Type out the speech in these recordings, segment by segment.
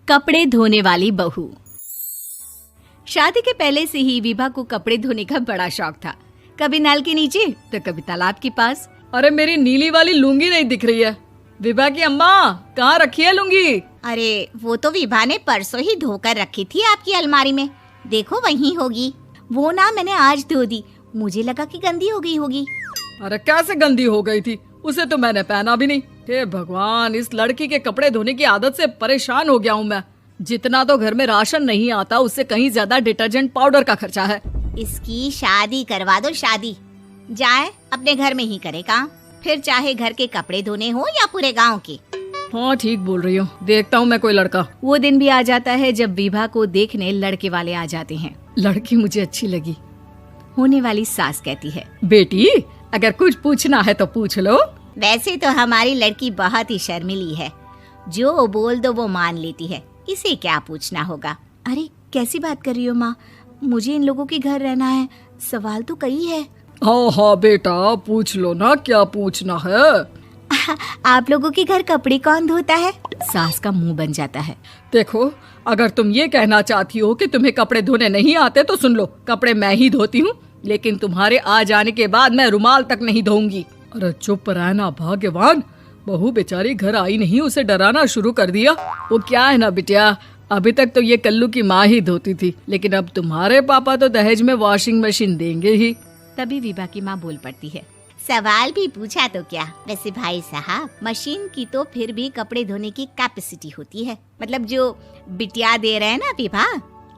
कपड़े धोने वाली बहू। शादी के पहले से ही विभा को कपड़े धोने का बड़ा शौक था। कभी नल के नीचे तो कभी तालाब के पास। अरे मेरी नीली वाली लुंगी नहीं दिख रही है। विभा की अम्मा, कहाँ रखी है लुंगी? अरे वो तो विभा ने परसों ही धोकर रखी थी आपकी अलमारी में, देखो वहीं होगी। वो ना मैंने आज धो दी, मुझे लगा कि गंदी हो गई होगी। अरे कैसे गंदी हो गई थी? उसे तो मैंने पहना भी नहीं। हे भगवान, इस लड़की के कपड़े धोने की आदत से परेशान हो गया हूँ मैं। जितना तो घर में राशन नहीं आता, उससे कहीं ज्यादा डिटर्जेंट पाउडर का खर्चा है। इसकी शादी करवा दो, शादी जाए अपने घर में ही करे काम, फिर चाहे घर के कपड़े धोने हो या पूरे गांव के। हाँ ठीक बोल रही हूँ, देखता हूँ मैं कोई लड़का। वो दिन भी आ जाता है जब विभा को देखने लड़के वाले आ जाते हैं। लड़की मुझे अच्छी लगी। होने वाली सास कहती है, बेटी अगर कुछ पूछना है तो पूछ लो। वैसे तो हमारी लड़की बहुत ही शर्मीली है, जो बोल दो वो मान लेती है, इसे क्या पूछना होगा। अरे कैसी बात कर रही हो माँ, मुझे इन लोगों के घर रहना है, सवाल तो कई है। हाँ हाँ बेटा, पूछ लो ना, क्या पूछना है। आप लोगों के घर कपड़े कौन धोता है? सास का मुंह बन जाता है। देखो, अगर तुम ये कहना चाहती हो कि तुम्हें कपड़े धोने नहीं आते तो सुन लो, कपड़े मैं ही धोती हूँ, लेकिन तुम्हारे आ जाने के बाद मैं रुमाल तक नहीं धोऊंगी। अरे चुप रहना भाग्यवान, बहू बेचारी घर आई नहीं, उसे डराना शुरू कर दिया। वो क्या है ना बिटिया, अभी तक तो ये कल्लू की माँ ही धोती थी, लेकिन अब तुम्हारे पापा तो दहेज में वॉशिंग मशीन देंगे ही। तभी विभा की माँ बोल पड़ती है, सवाल भी पूछा तो क्या। वैसे भाई साहब, मशीन की तो फिर भी कपड़े धोने की कैपेसिटी होती है। मतलब जो बिटिया दे रहे हैं ना विभा,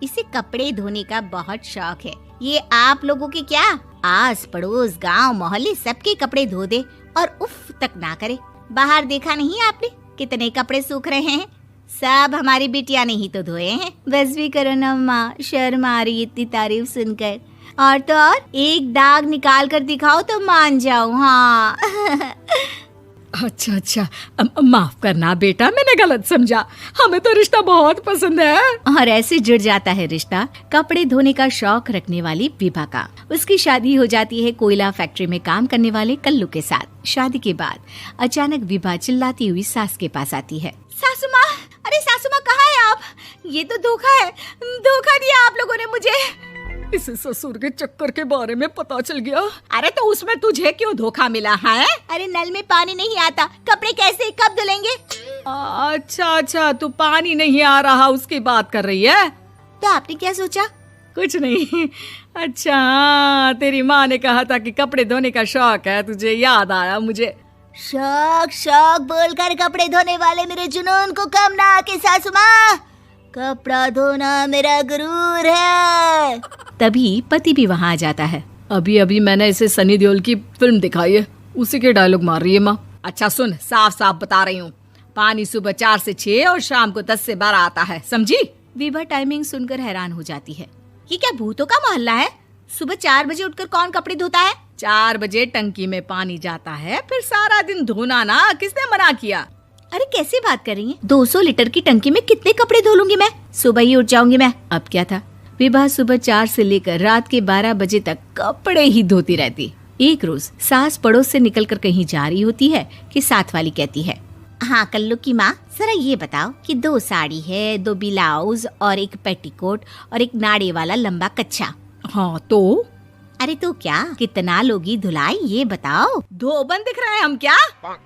इसे कपड़े धोने का बहुत शौक है। ये आप लोगों के क्या, आस पड़ोस गांव मोहल्ले सबके कपड़े धो दे और उफ तक ना करे। बाहर देखा नहीं आपने कितने कपड़े सूख रहे हैं? सब हमारी बिटिया ने ही तो धोए हैं। बस भी करो ना माँ, शर्म आ रही इतनी तारीफ सुनकर। और तो और एक दाग निकाल कर दिखाओ तो मान जाओ। हाँ अच्छा, माफ करना बेटा, मैंने गलत समझा। हमें तो रिश्ता बहुत पसंद है। और ऐसे जुड़ जाता है रिश्ता कपड़े धोने का शौक रखने वाली विभा का। उसकी शादी हो जाती है कोयला फैक्ट्री में काम करने वाले कल्लू के साथ। शादी के बाद अचानक विभा चिल्लाती हुई सास के पास आती है। सासू माँ, अरे सासू माँ कहाँ है आप? ये तो धोखा है, धोखा दिया आप लोगों ने मुझे। इसे ससुर के चक्कर के बारे में पता चल गया। अरे तो उसमें तुझे क्यों धोखा मिला है? अरे नल में पानी नहीं आता, कपड़े कैसे कब धुलेंगे? अच्छा, तू पानी नहीं आ रहा उसकी बात कर रही है। तो आपने क्या सोचा? कुछ नहीं। अच्छा, तेरी माँ ने कहा था कि कपड़े धोने का शौक है तुझे, याद आया मुझे। शौक बोलकर कपड़े धोने वाले मेरे जुनून को कम ना आके सासू माँ, कपड़ा धोना मेरा गुरूर है। तभी पति भी वहाँ आ जाता है। अभी मैंने इसे सनी देओल की फिल्म दिखाई है, उसी के डायलॉग मार रही है माँ। अच्छा सुन, साफ साफ बता रही हूँ, पानी सुबह 4 से 6 और शाम को 10 से 12 आता है, समझी? विभा टाइमिंग सुनकर हैरान हो जाती है। ये क्या भूतों का मोहल्ला है? सुबह 4 बजे उठकर कौन कपड़े धोता है? 4 बजे टंकी में पानी जाता है, फिर सारा दिन धोना ना, किसने मना किया? अरे कैसी बात कर रही हैं? 200 लीटर की टंकी में कितने कपड़े धो लूंगी मैं? सुबह ही उठ जाऊंगी मैं। अब क्या था, विभा सुबह 4 से लेकर रात के 12 बजे तक कपड़े ही धोती रहती। एक रोज सास पड़ोस से निकलकर कहीं जा रही होती है कि साथ वाली कहती है, हाँ कल्लू की माँ, जरा ये बताओ कि 2 साड़ी है, 2 ब्लाउज और एक पेटीकोट और एक नाड़े वाला लंबा कच्छा। हाँ तो? अरे तो क्या, कितना लोगी धुलाई ये बताओ। धोबन दिख रहे हैं हम क्या?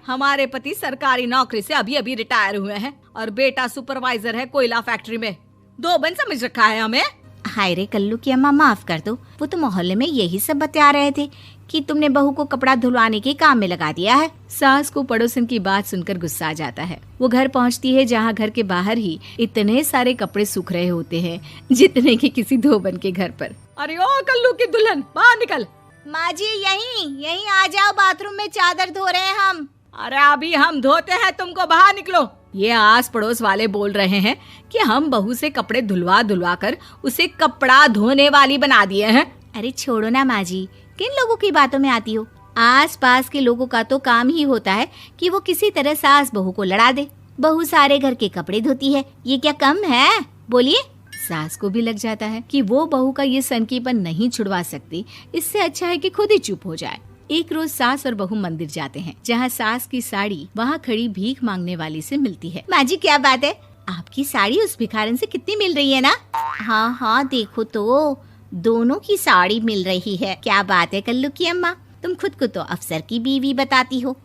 हमारे पति सरकारी नौकरी से अभी रिटायर हुए हैं और बेटा सुपरवाइजर है कोयला फैक्ट्री में। धोबन समझ रखा है हमें? हाय रे कल्लू की अम्मा, माफ कर दो, वो तो मोहल्ले में यही सब बता रहे थे कि तुमने बहू को कपड़ा धुलवाने के काम में लगा दिया है। सास को पड़ोसन की बात सुनकर गुस्सा आ जाता है। वो घर पहुंचती है जहां घर के बाहर ही इतने सारे कपड़े सूख रहे होते हैं जितने कि किसी धोबन के घर पर। अरे ओ कल्लू की दुल्हन, बाहर निकल। माँ जी यहीं आ जाओ, बाथरूम में चादर धो रहे हैं हम। अरे अभी हम धोते हैं, तुमको बाहर निकलो। ये आस पड़ोस वाले बोल रहे हैं कि हम बहू से कपड़े धुलवा कर उसे कपड़ा धोने वाली बना दिए हैं। अरे छोड़ो ना माँ जी, किन लोगों की बातों में आती हो? आस पास के लोगों का तो काम ही होता है कि वो किसी तरह सास बहू को लड़ा दे। बहू सारे घर के कपड़े धोती है, ये क्या कम है? बोलिए। सास को भी लग जाता है कि वो बहू का ये सनकीपन नहीं छुड़वा सकती, इससे अच्छा है कि खुद ही चुप हो जाए। एक रोज सास और बहू मंदिर जाते हैं, जहाँ सास की साड़ी वहाँ खड़ी भीख मांगने वाली से मिलती है। माँ जी क्या बात है, आपकी साड़ी उस भिखारन से कितनी मिल रही है ना? हाँ हाँ, देखो तो दोनों की साड़ी मिल रही है। क्या बात है कल्लू की अम्मा, तुम खुद को तो अफसर की बीवी बताती हो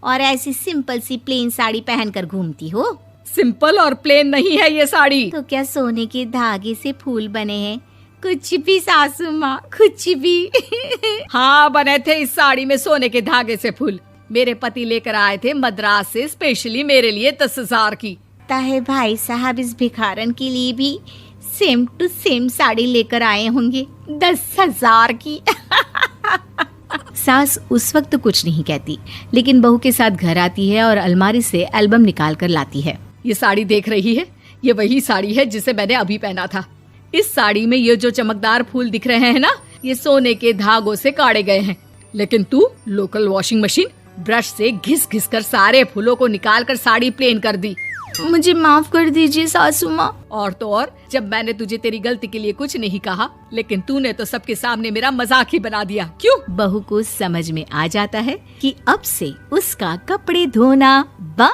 और ऐसी सिंपल सी प्लेन साड़ी पहनकर घूमती हो। सिंपल और प्लेन नहीं है ये साड़ी। तो क्या सोने के धागे से फूल बने हैं? कुछ भी सासू माँ, कुछ भी। हाँ, बने थे इस साड़ी में सोने के धागे से फूल। मेरे पति लेकर आए थे मद्रास से स्पेशली मेरे लिए 10,000 की। ताहे भाई साहब इस भिखारन के लिए भी सेम टू सेम साड़ी लेकर आए होंगे 10,000 की। सास उस वक्त तो कुछ नहीं कहती, लेकिन बहू के साथ घर आती है और अलमारी से एल्बम निकाल कर लाती है। ये साड़ी देख रही है, ये वही साड़ी है जिसे मैंने अभी पहना था। इस साड़ी में ये जो चमकदार फूल दिख रहे हैं ना, ये सोने के धागों से काढ़े गए हैं। लेकिन तू लोकल वॉशिंग मशीन ब्रश से घिस घिस कर सारे फूलों को निकाल कर साड़ी प्लेन कर दी। मुझे माफ कर दीजिए सासू माँ। और तो और, जब मैंने तुझे तेरी गलती के लिए कुछ नहीं कहा, लेकिन तूने तो सबके सामने मेरा मजाक ही बना दिया। क्यों? बहू को समझ में आ जाता है कि अब से उसका कपड़े धोना बंद।